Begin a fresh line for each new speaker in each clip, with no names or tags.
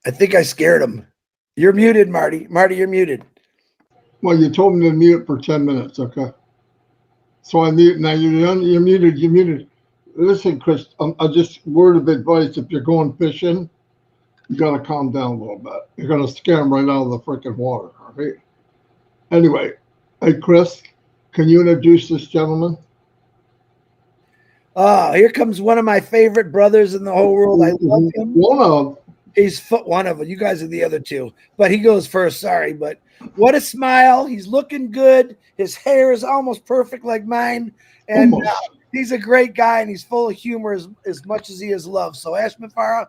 I think I scared him. You're muted, Marty. Marty, you're muted.
Well, you told me to mute for 10 minutes, okay? So I mute now. You're muted. You're muted. Listen, Chris. I just word of advice: if you're going fishing, you gotta calm down a little bit. You're gonna scare them right out of the freaking water. All right. Anyway, hey Chris, can you introduce this gentleman?
Oh, here comes one of my favorite brothers in the whole world. I love him.
One of
He's one of them. You guys are the other two, but he goes first. Sorry, but what a smile! He's looking good. His hair is almost perfect like mine, and
almost.
he's a great guy, and he's full of humor as much as he is love. So, Ashman Farah,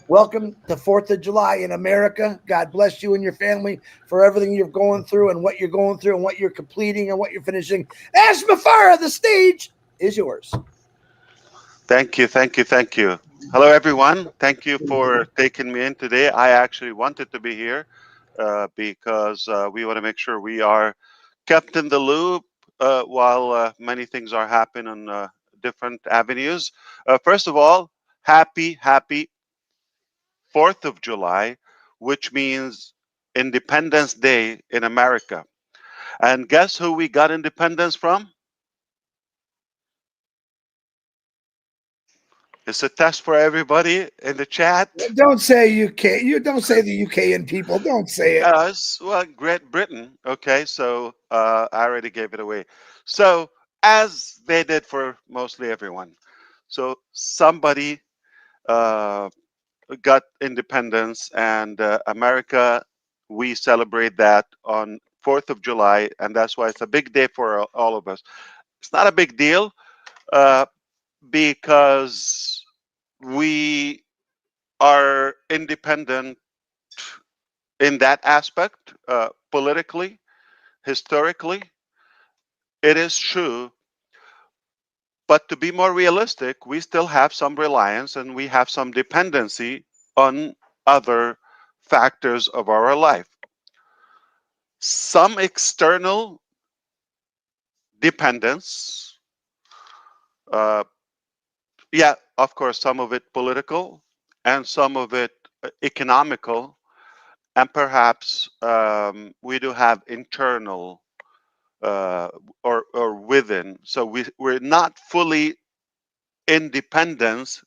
welcome to 4th of July in America. God bless you and your family for everything you're going through and what you're going through and what you're completing and what you're finishing. Ashman Farah, the stage is yours.
Thank you, thank you, thank you. Hello, everyone. Thank you for taking me in today. I actually wanted to be here because we want to make sure we are kept in the loop while many things are happening on different avenues. First of all, happy 4th of July, which means Independence Day in America. And guess who we got independence from? It's a test for everybody in the chat.
Don't say UK. You don't say the UKN people. Don't say it.
Well, Great Britain. Okay, so I already gave it away. So, as they did for mostly everyone. So, somebody uh, got independence, and America, we celebrate that on 4th of July, and that's why it's a big day for all of us. It's not a big deal uh, because we are independent in that aspect, politically, historically. It is true, but to be more realistic, we still have some reliance and we have some dependency on other factors of our life. Some external dependence, uh, yeah, of course, some of it political and some of it economical, and perhaps we do have internal uh, or within. So we're not fully independence,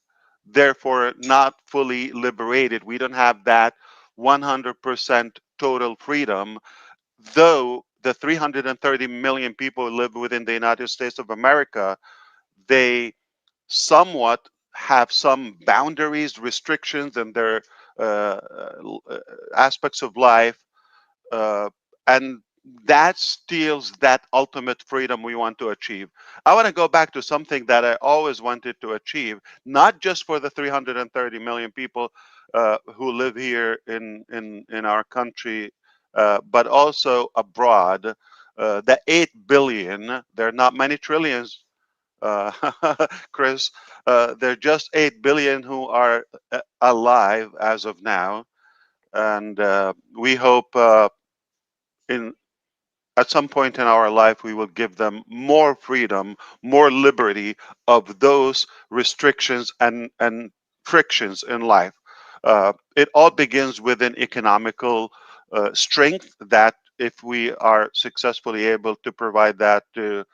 therefore not fully liberated. We don't have that 100% total freedom, though the 330 million people who live within the United States of America, they somewhat have some boundaries, restrictions, and their uh, aspects of life, uh, and that steals that ultimate freedom we want to achieve. I want to go back to something that I always wanted to achieve, not just for the 330 million people who live here in our country, but also abroad. The 8 billion, there are not many trillions, uh, Chris. There are just 8 billion who are alive as of now. And we hope in at some point in our life we will give them more freedom, more liberty of those restrictions and frictions in life. It all begins with an economical strength that if we are successfully able to provide that to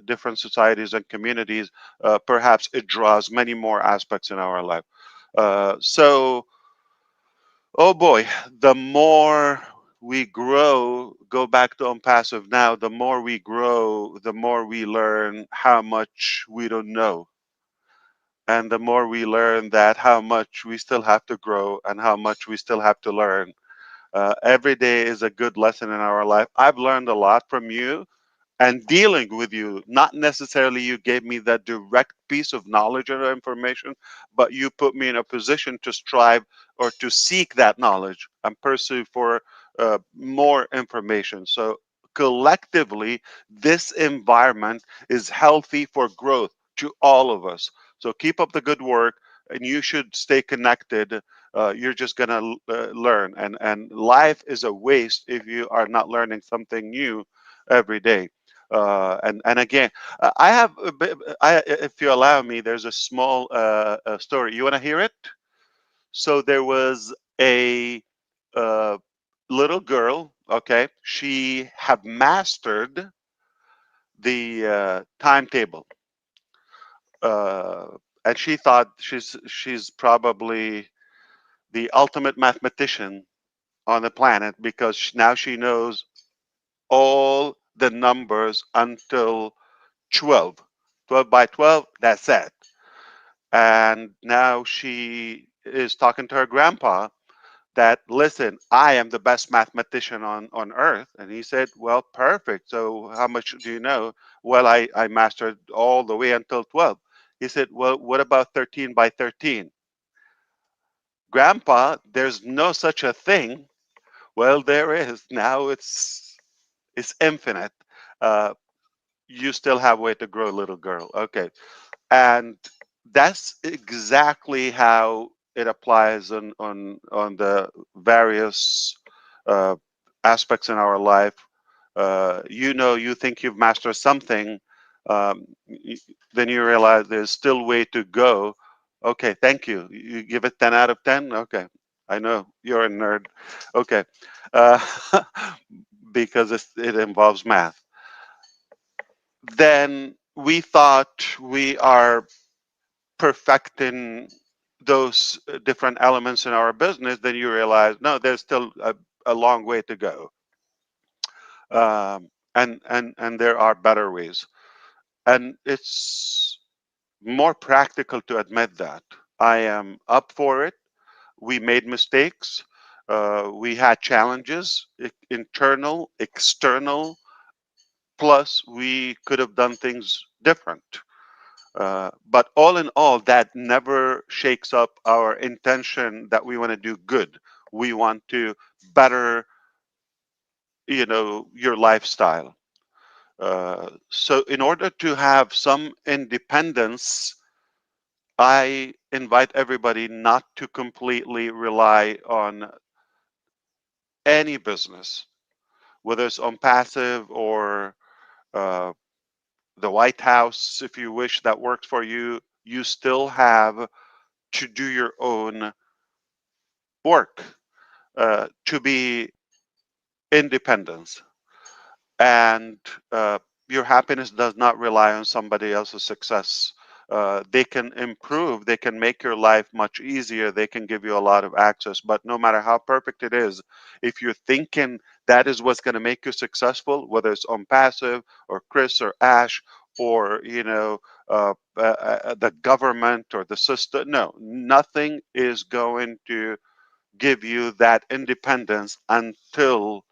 different societies and communities, perhaps it draws many more aspects in our life. So oh boy, the more we grow, go back to Onpassive now, the more we grow, the more we learn how much we don't know. And the more we learn that how much we still have to grow and how much we still have to learn. Every day is a good lesson in our life. I've learned a lot from you and dealing with you. Not necessarily you gave me that direct piece of knowledge or information, but you put me in a position to strive or to seek that knowledge and pursue for more information. So collectively, this environment is healthy for growth to all of us. So keep up the good work, and you should stay connected. You're just gonna learn, and life is a waste if you are not learning something new every day. And again, I have, if you allow me, there's a small story. You want to hear it? So there was a uh, little girl. Okay, she had mastered the timetable, uh, and she thought she's probably the ultimate mathematician on the planet because now she knows all the numbers until 12. 12 by 12, that's it. And now she is talking to her grandpa that, listen, I am the best mathematician on earth. And he said, well, perfect. So how much do you know? Well, I mastered all the way until 12. He said, well, what about 13 by 13? Grandpa, there's no such a thing. Well, there is. Now it's infinite. Uh, you still have way to grow, little girl. Okay. And that's exactly how it applies on the various uh, aspects in our life. You think you've mastered something, um, y- then you realize there's still way to go. Okay, thank you. You give it 10 out of 10. Okay, I know you're a nerd. Okay, uh, because it involves math. Then we thought we are perfecting those different elements in our business, then you realize no, there's still a long way to go, and there are better ways, and it's more practical to admit that. I am up for it. We made mistakes. We had challenges, internal, external. Plus, we could have done things different. But all in all, that never shakes up our intention that we want to do good. We want to better, your lifestyle. So, in order to have some independence, I invite everybody not to completely rely on any business, whether it's on passive or uh, the White House, if you wish, that works for you. You still have to do your own work to be independent, and your happiness does not rely on somebody else's success. They can improve, they can make your life much easier, they can give you a lot of access, but no matter how perfect it is, if you're thinking that is what's going to make you successful, whether it's on passive or Chris or Ash or the government or the system, no, nothing is going to give you that independence until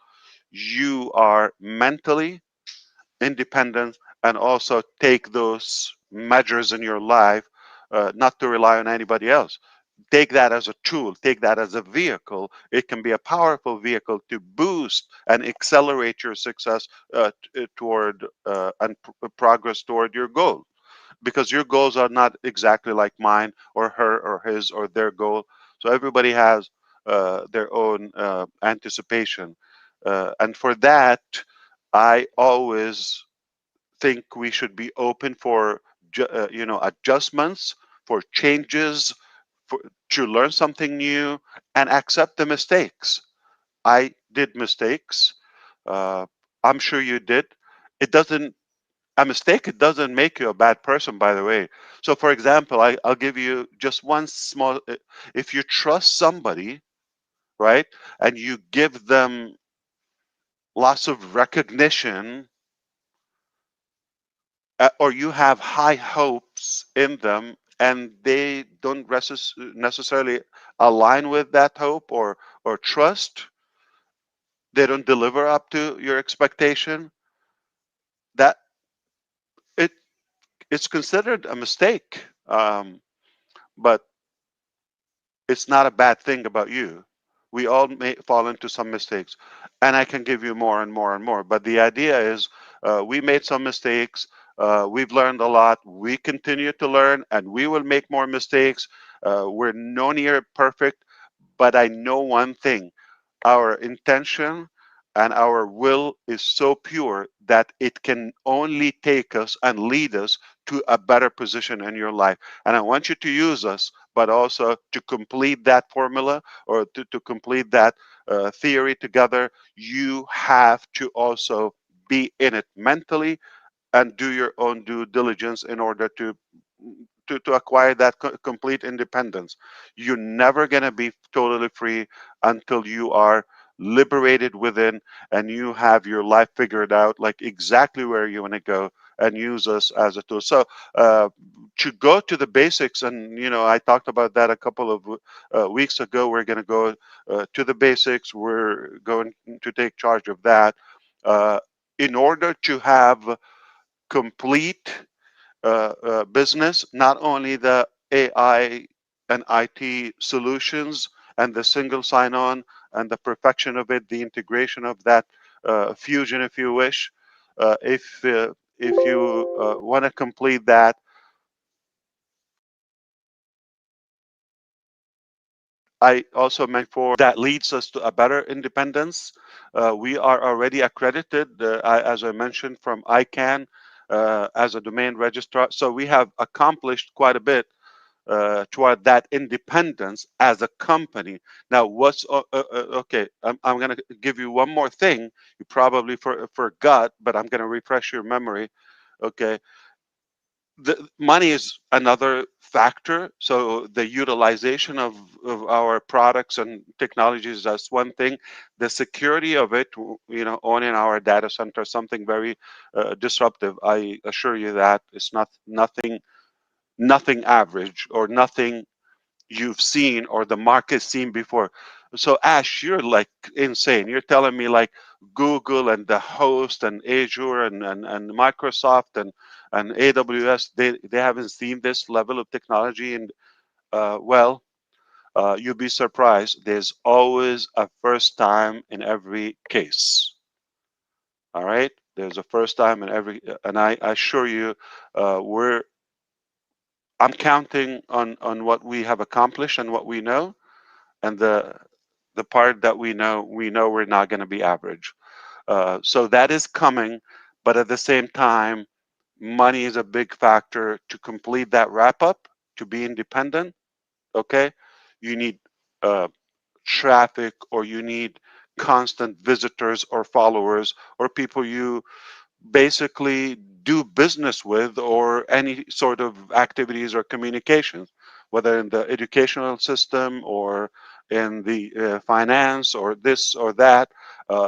you are mentally independent and also take those measures in your life, not to rely on anybody else. Take that as a tool, take that as a vehicle. It can be a powerful vehicle to boost and accelerate your success toward and progress toward your goal, because your goals are not exactly like mine or her or his or their goal. So everybody has their own anticipation. And for that, I always think we should be open for adjustments, for changes, for, to learn something new and accept the mistakes. I did mistakes. Uh, I'm sure you did. It doesn't A mistake, it doesn't make you a bad person, by the way. So for example, I'll give you just one small, if you trust somebody, right, and you give them lots of recognition, or you have high hopes in them and they don't necessarily align with that hope or trust, they don't deliver up to your expectation, that it it's considered a mistake. But it's not a bad thing about you. We all may fall into some mistakes, and I can give you more and more and more. But the idea is, we made some mistakes. We've learned a lot. We continue to learn, and we will make more mistakes. We're no near perfect, but I know one thing: our intention and our will is so pure that it can only take us and lead us to a better position in your life. And I want you to use us, but also to complete that formula, or to complete that theory together. You have to also be in it mentally and do your own due diligence in order to acquire that complete independence. You're never going to be totally free until you are liberated within and you have your life figured out, like exactly where you want to go, and use us as a tool. So to go to the basics, and I talked about that a couple of weeks ago. We're going to go to the basics. We're going to take charge of that in order to have complete business, not only the AI and IT solutions and the single sign-on and the perfection of it, the integration of that fusion, if you wish. If you want to complete that, I also meant for that leads us to a better independence. We are already accredited, as I mentioned, from ICANN as a domain registrar. So we have accomplished quite a bit toward that independence as a company. Now, okay? I'm going to give you one more thing. You probably forgot, but I'm going to refresh your memory. Okay, the money is another factor. So the utilization of our products and technologies, that's one thing. The security of it, owning our data center, something very disruptive. I assure you that it's nothing average or nothing you've seen or the market's seen before. So Ash, you're like insane. You're telling me like Google and the host and Azure and Microsoft and AWS, they haven't seen this level of technology. And well, you'll be surprised. There's always a first time in every case. All right. There's a first time in every, and I assure you, we're I'm counting on what we have accomplished and what we know, and the part that we know we're not going to be average. So that is coming, but at the same time, money is a big factor to complete that wrap up, to be independent. Okay, you need uh, traffic, or you need constant visitors or followers or people you basically do business with, or any sort of activities or communications, whether in the educational system or in the finance or this or that.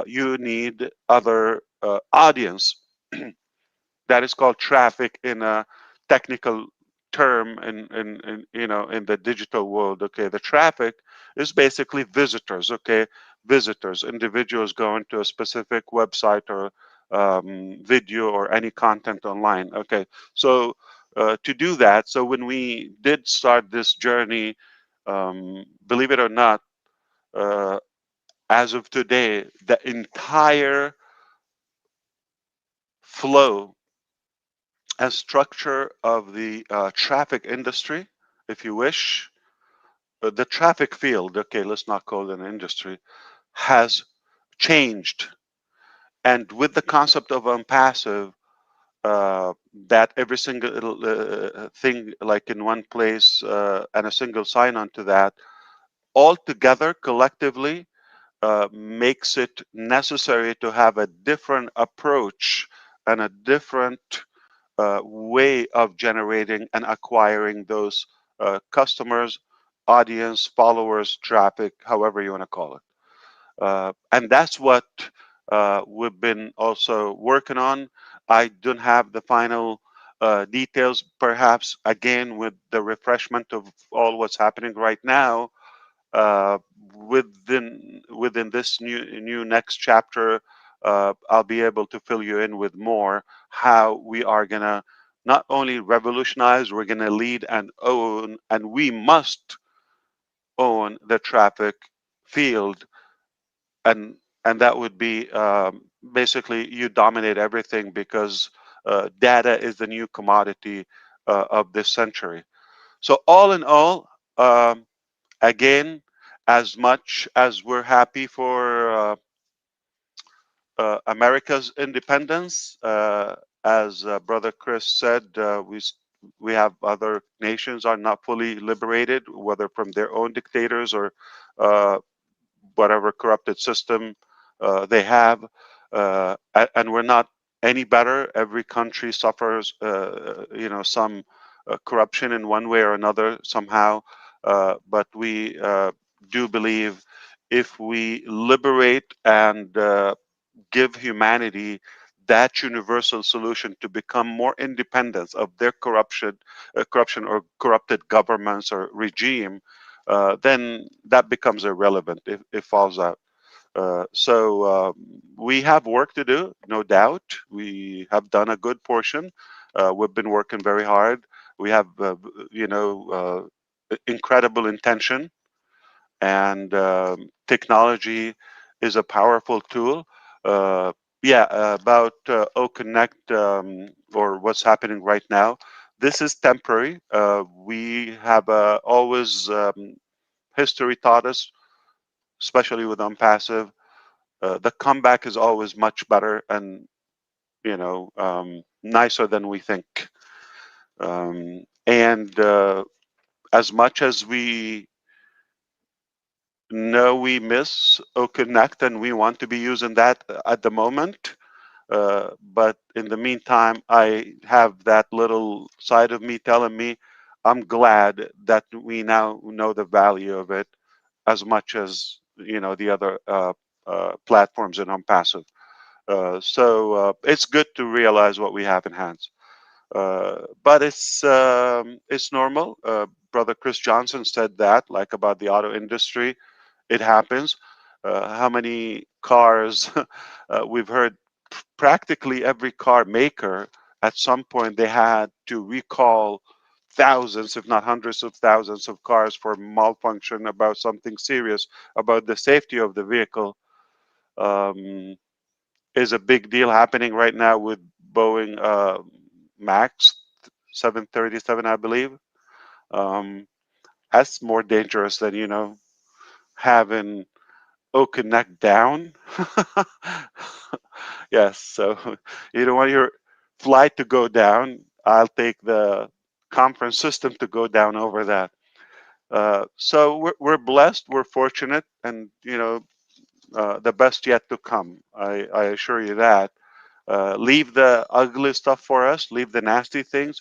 You need other audience. That is called traffic in a technical term in the digital world. Okay, the traffic is basically visitors. Okay, visitors, individuals going to a specific website or video or any content online. Okay, so to do that, so when we did start this journey, believe it or not, uh, as of today, the entire flow and structure of the traffic industry, if you wish, the traffic field, okay, let's not call it an industry, has changed. And with the concept of unpassive, that every single thing like in one place and a single sign on to that, all together collectively makes it necessary to have a different approach and a different way of generating and acquiring those customers, audience, followers, traffic, however you want to call it. And that's what we've been also working on. I don't have the final details, perhaps again with the refreshment of all what's happening right now. uh, within this new next chapter, I'll be able to fill you in with more how we are gonna not only revolutionize, we're gonna lead and own, and we must own the traffic field, and that would be basically you dominate everything because data is the new commodity of this century. So all in all, again, as much as we're happy for America's independence, as Brother Chris said, we have other nations are not fully liberated, whether from their own dictators or uh, whatever corrupted system they have, and we're not any better. Every country suffers, some corruption in one way or another somehow. But we do believe if we liberate and give humanity that universal solution to become more independent of their corruption or corrupted governments or regime, then that becomes irrelevant. It falls out. So we have work to do, no doubt. We have done a good portion. We've been working very hard. We have, incredible intention, and technology is a powerful tool. Uh, yeah, about O-Connect, or what's happening right now. This is temporary. We have always history taught us, especially with Onpassive, the comeback is always much better and nicer than we think. And as much as we know we miss O-Connect and we want to be using that at the moment, but in the meantime, I have that little side of me telling me I'm glad that we now know the value of it as much as the other platforms in Onpassive. So it's good to realize what we have in hands. But it's normal. Brother Chris Johnson said that, like about the auto industry, it happens. How many cars we've heard? Practically every car maker at some point they had to recall thousands, if not hundreds of thousands of cars for malfunction about something serious about the safety of the vehicle. Um, is a big deal happening right now with Boeing Max 737, I believe. Um, that's more dangerous than having O-Connect down. Yes, so you don't want your flight to go down. I'll take the conference system to go down over that. So we're blessed, we're fortunate, and the best yet to come. I assure you that. Leave the ugly stuff for us. Leave the nasty things.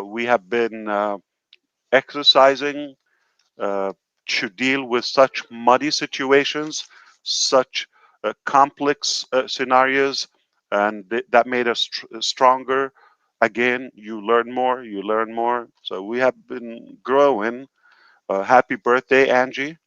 We have been exercising uh, to deal with such muddy situations, such complex scenarios, and that made us stronger. Again, you learn more, you learn more. So we have been growing. Happy birthday, Angie.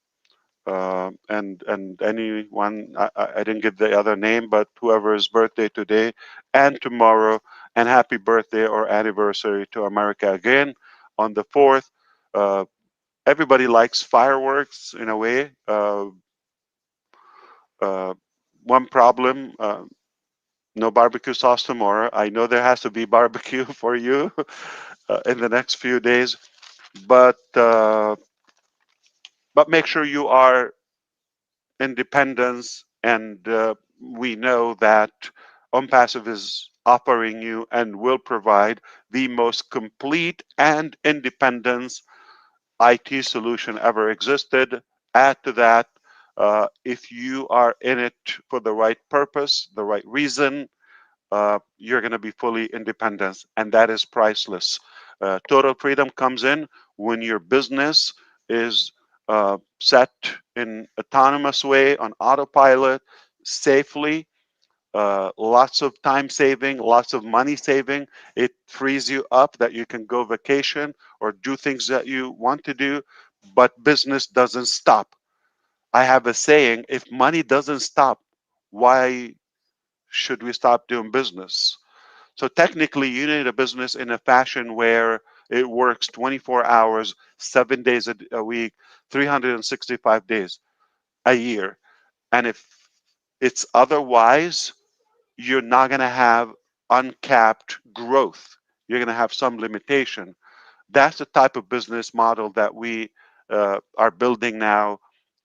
And anyone, I didn't get the other name, but whoever's birthday today and tomorrow, and happy birthday or anniversary to America again on the 4th. Uh, Everybody likes fireworks in a way. Uh, One problem, no barbecue sauce tomorrow. I know there has to be barbecue for you in the next few days, but make sure you are independence, and we know that Onpassive is offering you and will provide the most complete and independence IT solution ever existed. Add to that, if you are in it for the right purpose, the right reason, you're going to be fully independent, and that is priceless. Total freedom comes in when your business is set in autonomous way on autopilot, safely. Lots of time saving, lots of money saving. It frees you up that you can go vacation or do things that you want to do, but business doesn't stop. I have a saying: if money doesn't stop, why should we stop doing business? So technically, you need a business in a fashion where it works 24 hours, 7 days a week, 365 days a year. And if it's otherwise, you're not going to have uncapped growth. You're going to have some limitation. That's the type of business model that we are building now,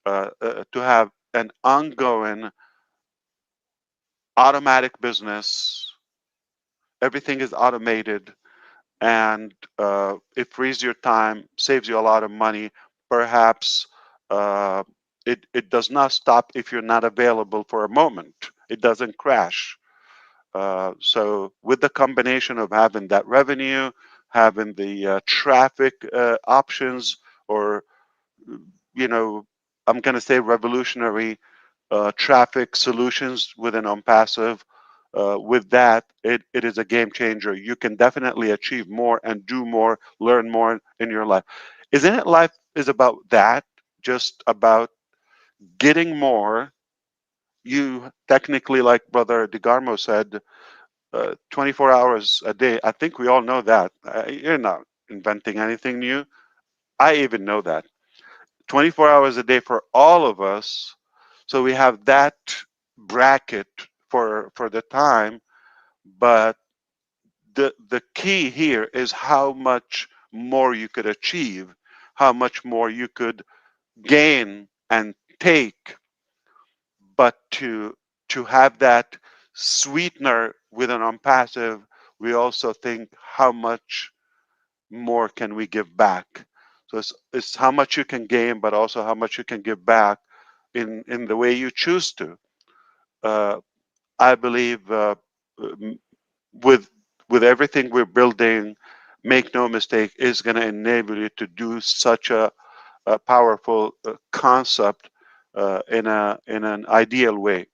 to have an ongoing automatic business everything is automated, and it frees your time, saves you a lot of money. Perhaps uh, it does not stop if you're not available for a moment. It doesn't crash. So with the combination of having that revenue, having the traffic options, or you know, I'm going to say revolutionary traffic solutions within Onpassive. With that, it is a game changer. You can definitely achieve more and do more, learn more in your life. Isn't it life is about that? Just about getting more. You technically, like Brother DeGarmo said, 24 hours a day. I think we all know that. You're not inventing anything new. I even know that. 24 hours a day for all of us. So we have that bracket for the time, but the key here is how much more you could achieve, how much more you could gain and take, but to have that sweetener with an unpassive, we also think how much more can we give back. So it's how much you can gain, but also how much you can give back in the way you choose to. Uh, I believe m- with with everything we're building, make no mistake, is going to enable you to do such a powerful concept in an ideal way.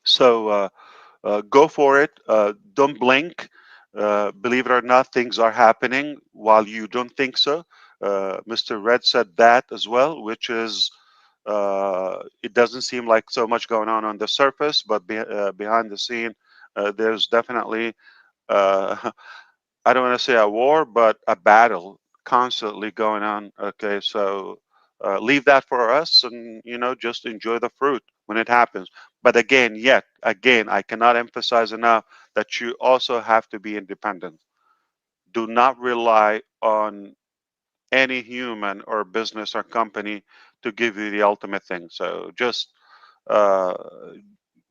So go for it. Don't blink. Believe it or not, things are happening while you don't think so. Mr. Red said that as well, which is it doesn't seem like so much going on the surface, but behind the scene, there's definitely I don't want to say a war, but a battle constantly going on. Okay, so leave that for us, and just enjoy the fruit when it happens. But again, yet again, I cannot emphasize enough that you also have to be independent. Do not rely on any human or business or company to give you the ultimate thing. So uh,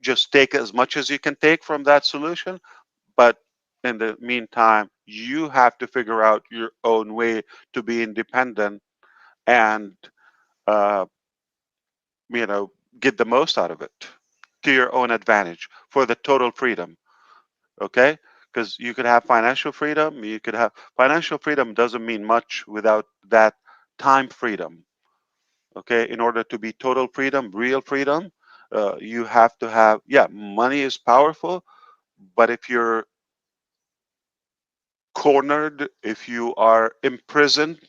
just take as much as you can take from that solution, but in the meantime, you have to figure out your own way to be independent and, uh, you know, get the most out of it to your own advantage for the total freedom. Okay? Because you could have financial freedom. You could have financial freedom doesn't mean much without that time freedom. Okay? In order to be total freedom, real freedom, you have to have, yeah, money is powerful, but if you're cornered, if you are imprisoned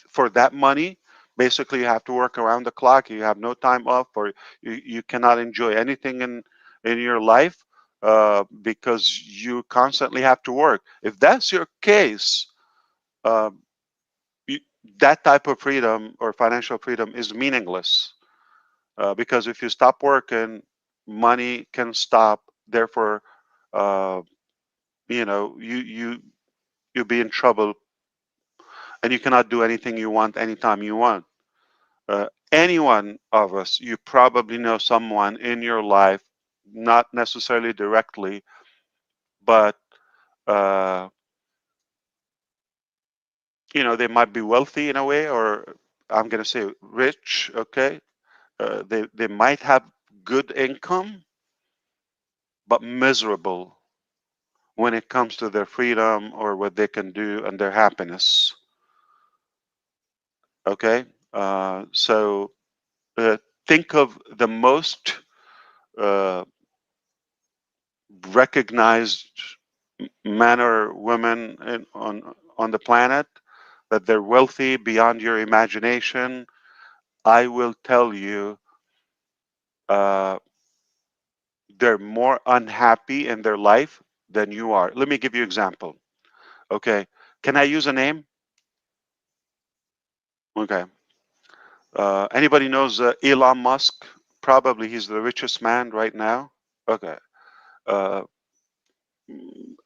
for that money, basically you have to work around the clock. You have no time off, or you cannot enjoy anything in your life because you constantly have to work. If that's your case, uh, you, that type of freedom or financial freedom is meaningless because if you stop working, money can stop. Therefore, uh, you'll be in trouble, and you cannot do anything you want anytime you want. Any one of us, you probably know someone in your life, not necessarily directly, but uh, they might be wealthy in a way, or I'm going to say rich. Okay, they might have good income, but miserable when it comes to their freedom or what they can do and their happiness. Okay, so uh, think of the most uh, recognized men or women on the planet, that they're wealthy beyond your imagination. I will tell you, uh, they're more unhappy in their life than you are. Let me give you an example. Okay, can I use a name? Okay. Anybody knows Elon Musk? Probably he's the richest man right now. Okay. Uh,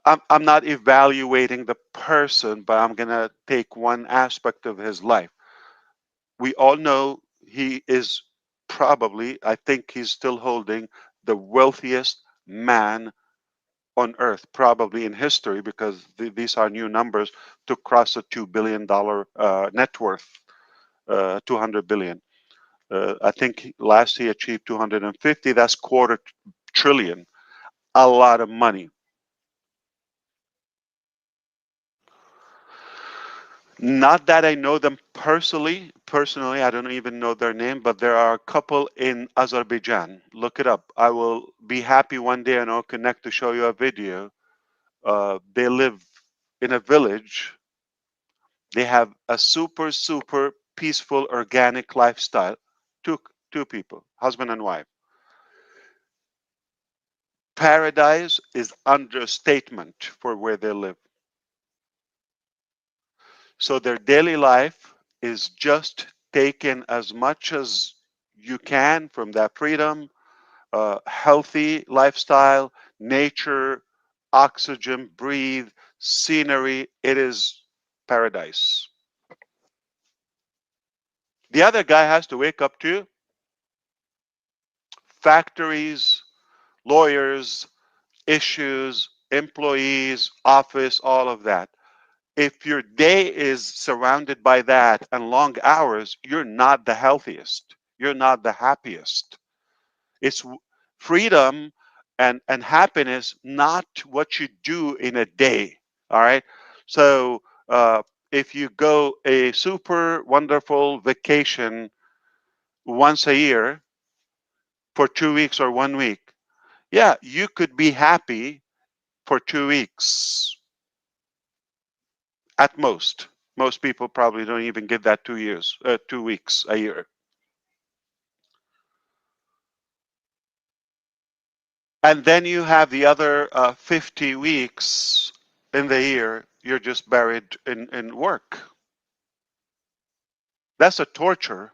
I'm not evaluating the person, but I'm gonna take one aspect of his life. We all know he is probably, I think he's still holding the wealthiest man on earth, probably in history, because these are new numbers, to cross a $2 billion net worth, 200 billion. I think last he achieved 250. That's quarter trillion, a lot of money. Not that I know them personally. Personally, I don't even know their name, but there are a couple in Azerbaijan. Look it up. I will be happy one day and I'll connect to show you a video. They live in a village. They have a super peaceful organic lifestyle. Two people, husband and wife. Paradise is understatement for where they live. So their daily life is just taking as much as you can from that freedom, healthy lifestyle, nature, oxygen, breathe, scenery. It is paradise. The other guy has to wake up to factories, lawyers, issues, employees, office, all of that. If your day is surrounded by that and long hours, you're not the healthiest. You're not the happiest. It's freedom and happiness, not what you do in a day. All right. So if you go a super wonderful vacation once a year for 2 weeks or 1 week, yeah, you could be happy for 2 weeks at most. Most people probably don't even get that 2 years, 2 weeks a year. And then you have the other 50 weeks in the year, you're just buried in work. That's a torture.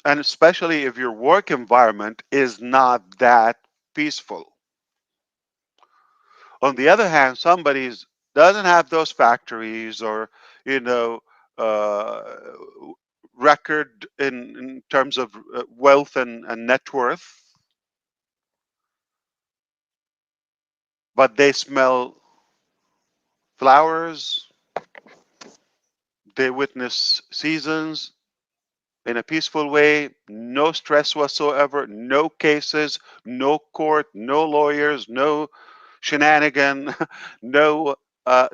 And especially if your work environment is not that peaceful. On the other hand, somebody doesn't have those factories or, you know, uh, record in terms of wealth and net worth, but they smell flowers, they witness seasons in a peaceful way, no stress whatsoever, no cases, no court, no lawyers, no shenanigan, no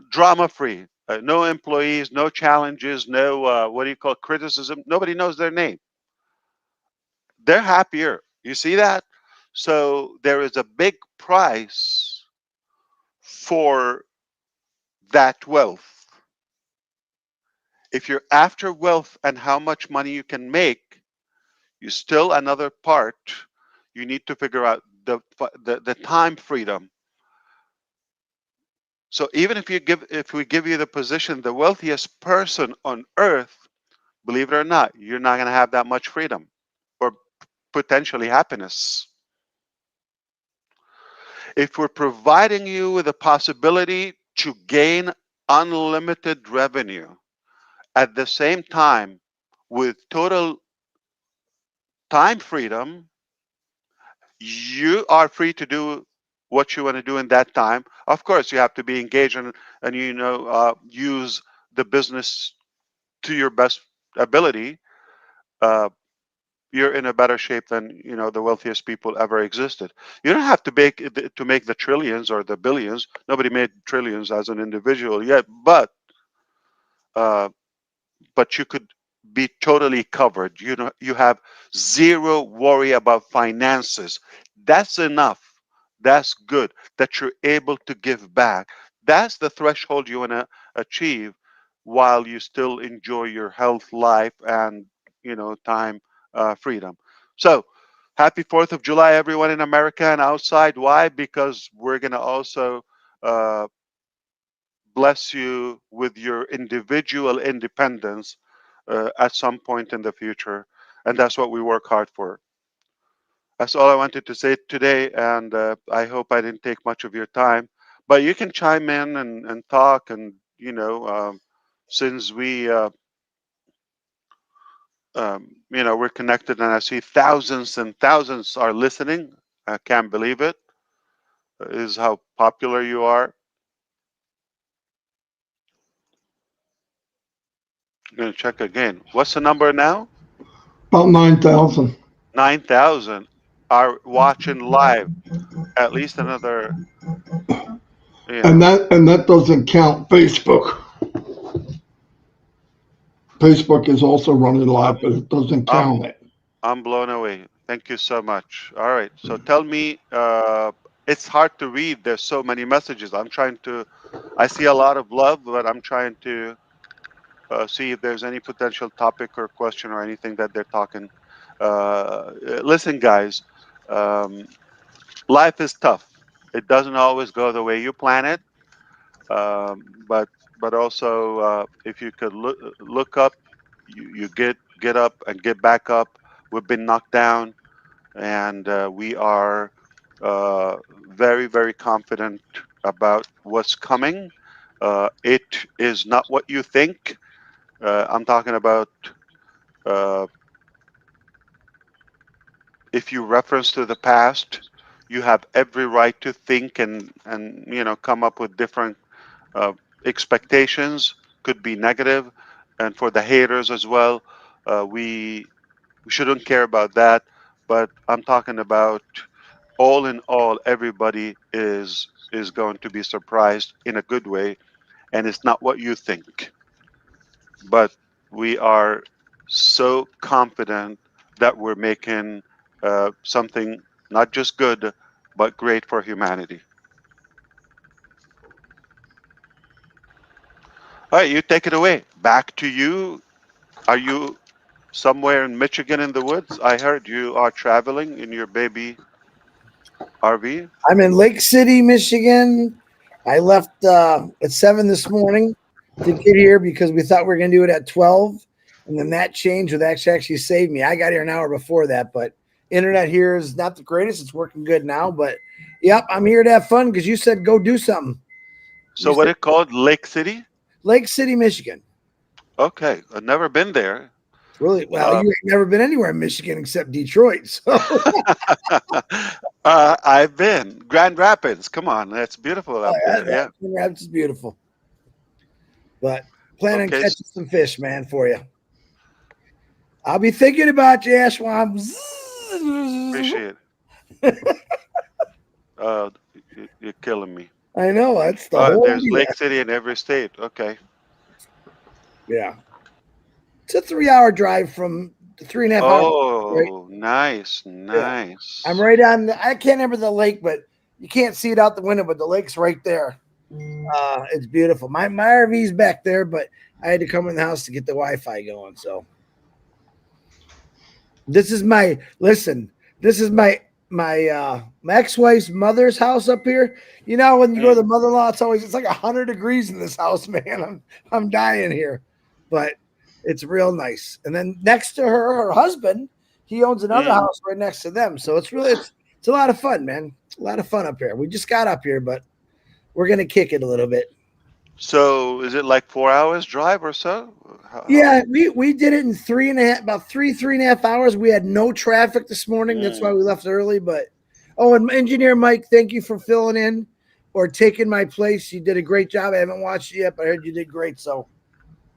drama free, no employees, no challenges, no what do you call criticism. Nobody knows their name. They're happier. You see that? So there is a big price for that wealth. If you're after wealth and how much money you can make, you still another part. You need to figure out the time freedom. So even if we give you the position, the wealthiest person on earth, believe it or not, you're not going to have that much freedom or potentially happiness. If we're providing you with a possibility to gain unlimited revenue at the same time with total time freedom, you are free to do what you want to do in that time. Of course, you have to be engaged and use the business to your best ability. Uh, you're in a better shape than the wealthiest people ever existed. You don't have to make the trillions or the billions. Nobody made trillions as an individual yet, uh, but you could be totally covered. You have zero worry about finances. That's enough. That's good that you're able to give back. That's the threshold you want to achieve while you still enjoy your health, life, and time freedom. So happy 4th of July, everyone in America and outside. Why? Because we're going to also uh, bless you with your individual independence at some point in the future. And that's what we work hard for. That's all I wanted to say today. And I hope I didn't take much of your time. But you can chime in and talk. And, since we're connected and I see thousands and thousands are listening, I can't believe it. is how popular you are. I'm gonna check again. What's the number now?
About 9,000.
9,000 are watching live. At least another, you
And
know.
that doesn't count Facebook. Facebook is also running live, but
I'm
it doesn't
I'm
count it.
I'm blown away. Thank you so much. All right. So tell me, it's hard to read. There's so many messages. I see a lot of love, but I'm trying to see if there's any potential topic or question or anything that they're talking. Listen, guys, um, life is tough. It doesn't always go the way you plan it. But also, if you could look up, you get up and get back up. We've been knocked down, and we are very, very confident about what's coming. It is not what you think. I'm talking about uh, if you reference to the past, you have every right to think and come up with different uh, expectations. Could be negative, and for the haters as well, we shouldn't care about that. But I'm talking about all in all, everybody is going to be surprised in a good way, and it's not what you think. But we are so confident that we're making something not just good, but great for humanity. All right, you take it away. Back to you. Are you somewhere in Michigan in the woods? I heard you are traveling in your baby RV.
I'm in Lake City, Michigan. I left at 7 this morning to get here because we thought we were going to do it at 12. And then that changed, which actually saved me. I got here an hour before that, but internet here is not the greatest. It's working good now. But yep, I'm here to have fun because you said go do something.
So
You
what
said
it called? Lake City?
Lake City, Michigan.
Okay, I've never been there.
Really? Well,
Uh,
you ain't never been anywhere in Michigan except Detroit. So
I've been Grand Rapids. Come on, that's beautiful
oh,
up
yeah,
there. Yeah.
Grand Rapids is beautiful. But plan on
Okay.
catching some fish, man, for you. I'll be thinking about you, Ashwam.
Appreciate it. You're killing me.
I know that's the whole
There's
idea.
Lake City in every state. Okay.
Yeah, it's a 3-hour drive from 3.5 hours. Right?
Oh, nice,
Yeah, I'm
nice.
right on. I can't remember the lake, but you can't see it out the window. But the lake's right there. It's beautiful. My RV's back there, but I had to come in the house to get the Wi-Fi going. So this is my listen. This is my ex-wife's mother's house up here. You know, when you go to the
Mm.
mother-in-law, it's like 100 degrees in this house, man. I'm dying here, but it's real nice. And then next to her husband, he owns another
Mm.
house right next to them. So it's a lot of fun, man. A lot of fun up here. We just got up here, but we're gonna kick it a little bit.
So is it like 4 hours drive or so?
Yeah, we did it in 3.5, about 3.5 hours. We had no traffic this morning. That's why
Mm.
we left early. But and engineer Mike, thank you for filling in or taking my place. You did a great job. I haven't watched it yet, but I heard you did great. So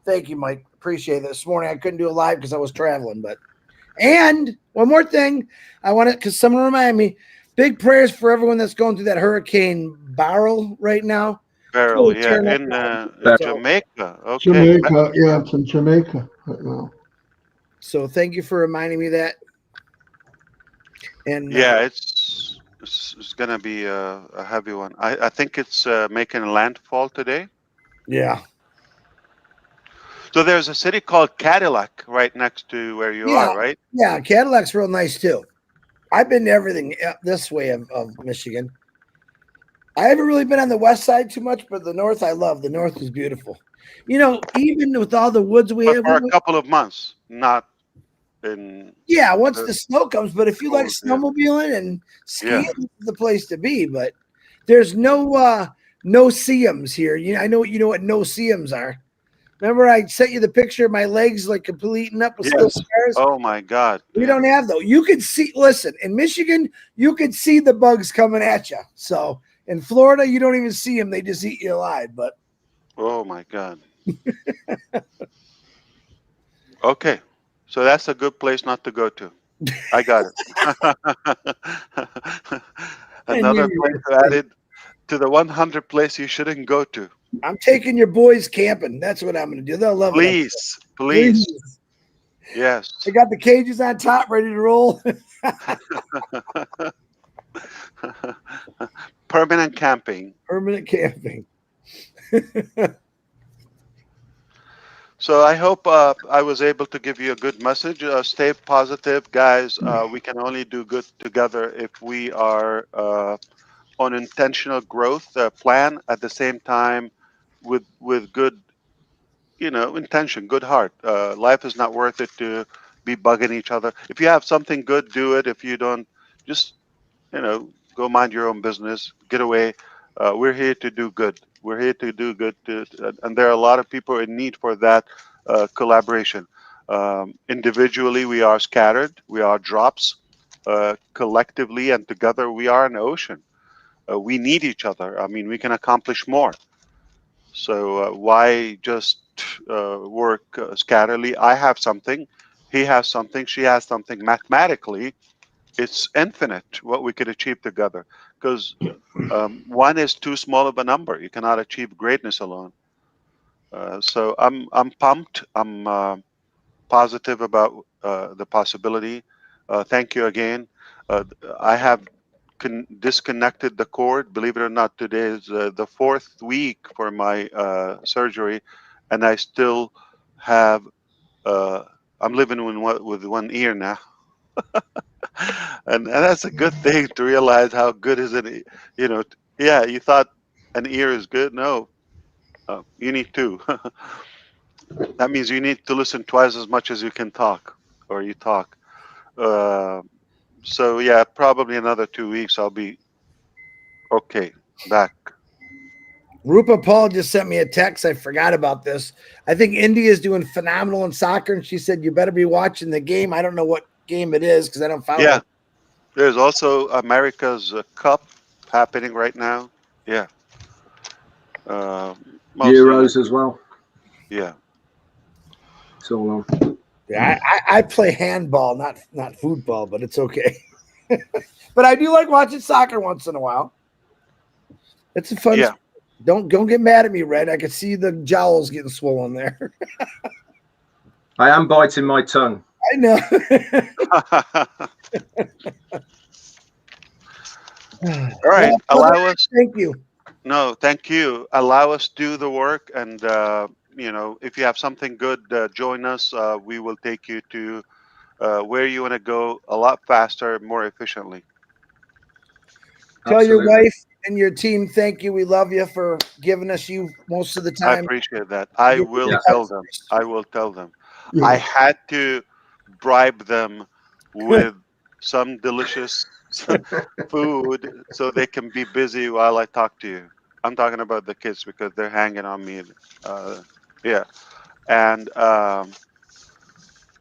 thank you, Mike. Appreciate it. This morning I couldn't do it live because I was traveling. And one more thing, I want to because someone reminded me. Big prayers for everyone that's going through that Hurricane Barrel right now.
Barrel,
Totally
yeah,
turn up.
in
So
Jamaica. Okay.
Jamaica, yeah, it's in Jamaica right now.
So thank you for reminding me that. And
Yeah, it's gonna be a heavy one. I think it's making a landfall today.
yeah,
So there's a city called Cadillac right next to where you
yeah,
are, right?
yeah. Cadillac's real nice too. I've been to everything this way of Michigan. I haven't really been on the west side too much, but the north I love. The north is beautiful. You know, even with all the woods we
But
have,
for a couple of months, not in
yeah, once
the
the snow comes. But if you like
cold. Yeah,
snowmobiling and skiing,
yeah.
this is the place to be. But there's no seams here. I know you know what no seams are. Remember, I sent you the picture of my legs like completely eaten up with still
Yes.
scars.
Oh my God.
We
Yeah.
don't have though. You could see. Listen, in Michigan, you could see the bugs coming at you. So In Florida, you don't even see them; they just eat you alive. But
Oh my God. Okay, so that's a good place not to go to. I got it.
I knew
Another
you
place
were gonna say,
added to the 100 place you shouldn't go to.
I'm taking your boys camping. That's what I'm going to do. They'll love it.
Please, please.
Please.
Yes.
They got the cages on top, ready to roll.
Permanent camping.
Permanent camping.
So I hope I was able to give you a good message. Stay positive, guys. We can only do good together if we are on intentional growth plan at the same time with good, intention, good heart. Life is not worth it to be bugging each other. If you have something good, do it. If you don't, just go mind your own business, get away. We're here to do good. We're here to do good, and there are a lot of people in need for that collaboration. Individually, we are scattered, we are drops. Collectively and together, we are an ocean. We need each other. I mean, we can accomplish more. So why just work scatterly? I have something, he has something, she has something. Mathematically, it's infinite what we could achieve together, because one is too small of a number. You cannot achieve greatness alone. So I'm pumped. I'm positive about the possibility. Thank you again. I have disconnected the cord. Believe it or not, today is the fourth week for my surgery, and I still have. Uh, I'm living with one ear now. And that's a good thing to realize how good is it. Yeah, you thought an ear is good. No, you need two. That means you need to listen twice as much as you can talk, or you talk. Uh, so yeah, probably another 2 weeks I'll be okay, back.
Rupa Paul just sent me a text. I forgot about this. I think India is doing phenomenal in soccer, and she said you better be watching the game. I don't know what game it is because I don't follow
Yeah,
it.
there's also America's Cup happening right now. Yeah, uh, mostly like,
Euros as well.
yeah.
It's all on.
Yeah, I play handball, not football, but it's okay. But I do like watching soccer once in a while. It's a fun.
Yeah.
Don't get mad at me, Red. I can see the jowls getting swollen there.
I am biting my tongue.
I know.
All right,
Well, brother,
allow us.
thank you.
No, thank you. Allow us do the work, and if you have something good, join us. We will take you to where you want to go a lot faster, more efficiently.
Tell your
Absolutely.
wife and your team thank you. We love you for giving us you most of the
I
time.
appreciate that. I
Give
will
Yeah.
tell them. I will tell them. I
Yeah.
had to bribe them with some delicious food so they can be busy while I talk to you. I'm talking about the kids because they're hanging on me. Uh, yeah. And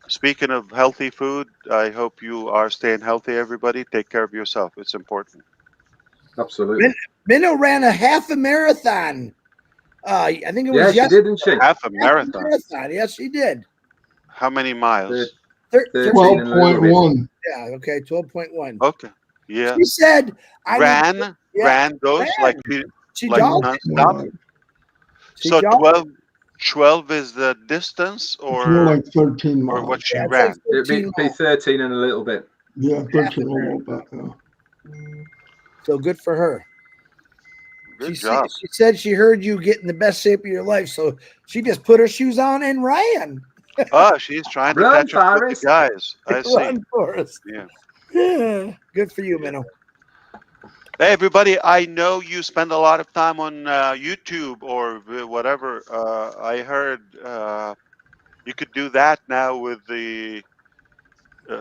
speaking of healthy food, I hope you are staying healthy, everybody. Take care of yourself. It's important.
Absolutely.
Minnow ran a half a marathon. I think it
Yeah,
was
she
yesterday.
did, didn't she?
Half a
Half a
marathon.
marathon. Yes, she did.
How many
Thir-
miles?
13 and a little bit.
12.1.
Yeah, okay, 12.1.
Okay. Yeah.
She said, I need, yeah,
Ran those
ran. She
like
jogged.
nonstop.
She
So
jogged.
12 is the distance,
It's more
or
like 13
what
miles.
she
Yeah, it's like
ran.
It'd
13
be
miles.
13 and a little bit.
Yeah,
Half
13
a
a little bit. Yeah.
So good for her.
Good job.
She said she heard you get in the best shape of your life, so she just put her shoes on and ran.
Oh, she's trying to
Run,
catch up with the
Forrest.
guys. I see.
Run for us.
Yeah.
Yeah. Good for you,
Yeah.
Minnow.
Hey, everybody, I know you spend a lot of time on YouTube or whatever. I heard you could do that now with the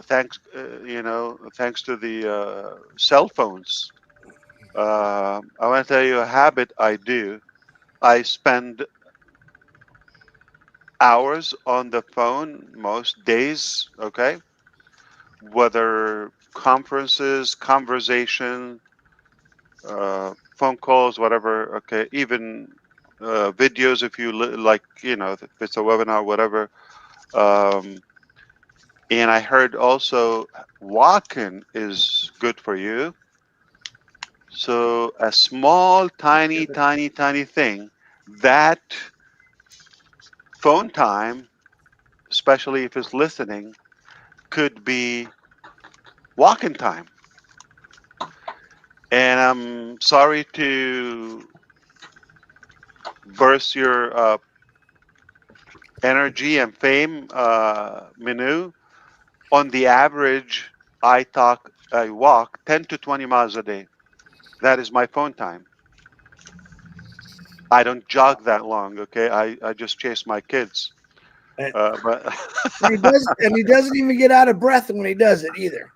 thanks to the cell phones. I want to tell you a habit I do. I spend hours on the phone most days, okay? Whether conferences, conversation, phone calls, whatever. Okay, even videos if you like, if it's a webinar, whatever. And I heard also walking is good for you. So a small, tiny thing, that phone time, especially if it's listening, could be walking time. And I'm sorry to burst your energy and fame, Minu. On the average, I walk 10 to 20 miles a day. That is my phone time. I don't jog that long, okay? I just chase my kids.
And,
But
and he doesn't even get out of breath when he does it either.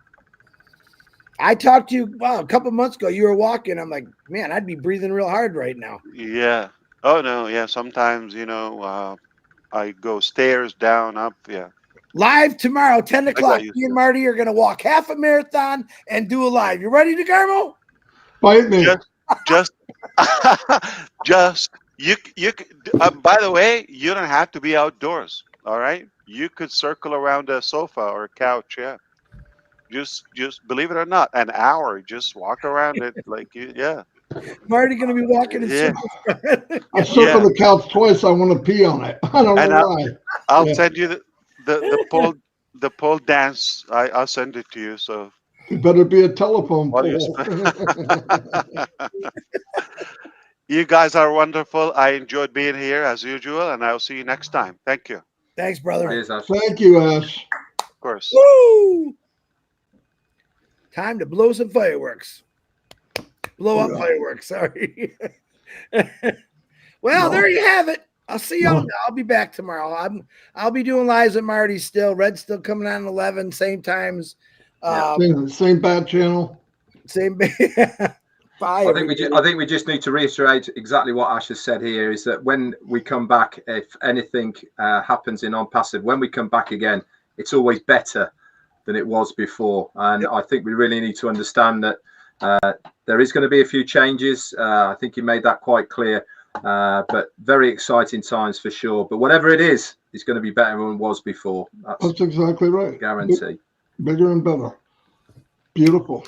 I talked to you a couple months ago. You were walking. I'm like, man, I'd be breathing real hard right now.
yeah. Oh no, yeah. Sometimes, I go stairs, down, up. Yeah.
Live tomorrow, 10
I
o'clock.
got used
Me and
to it.
Marty are going to walk half a marathon and do a live. You ready, DeGarmo?
Bite me.
Just, just you. By the way, you don't have to be outdoors. All right. You could circle around a sofa or a couch. Yeah. Just believe it or not, an hour. Just walk around it yeah.
Marty going to be walking in
Yeah.
circles.
I circled the couch twice. I want to pee on it. I don't know why.
I'll
Yeah.
send you the pole dance. I'll send it to you. So
It better be a telephone
while you
pole.
You guys are wonderful. I enjoyed being here as usual, and I'll see you next time. Thank you.
Thanks, brother.
Cheers, Ash.
Thank you, Ash.
Of course.
Woo! Time to blow some fireworks. Blow up fireworks. Sorry. Well, there you have it. I'll see y'all. I'll be back tomorrow. I'll be doing lives at Marty's still. Red's still coming on 11, same times.
Same bad channel.
Same.
I think we just need to reiterate exactly what Ash has said here, is that when we come back, if anything happens in Onpassive, when we come back again, it's always better than it was before. And I think we really need to understand that there is going to be a few changes. I think he made that quite clear, but very exciting times for sure. But whatever it is, it's going to be better than it was before.
That's exactly right.
Guarantee.
Bigger and better. Beautiful.